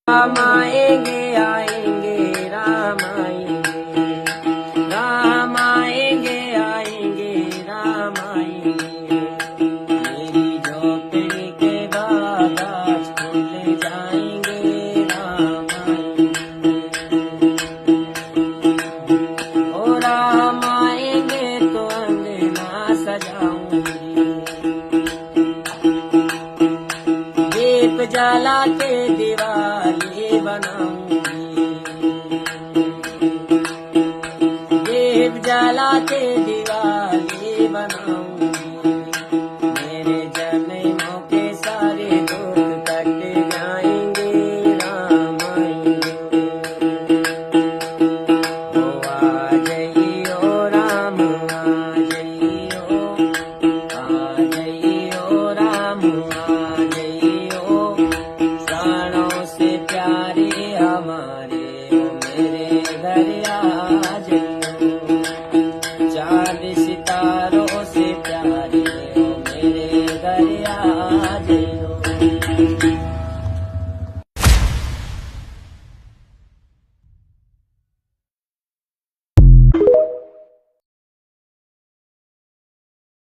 राम आएंगे आएंगे राम आएंगे, राम आएंगे आएंगे राम आएंगे। मेरी झोपड़ी के बाद आज खुल जाएंगे राम आएंगे। ओ राम आएंगे तो अंगना सजाऊंगी, दीप जला के दिवाली बनाऊंगी, दीप जला के दिवाली बनाऊंगी। मेरे जन्मों के सारे दुख कट जाएंगे राम आएंगे। ओ आ जाइयो राम आ जाइयो, आ जाइयो राम आ जाइयो। प्राणों से प्यारे हमारे ओ मेरे घर आ जाइयो। चांद सितारों से प्यारे ओ मेरे घर आ जाइयो।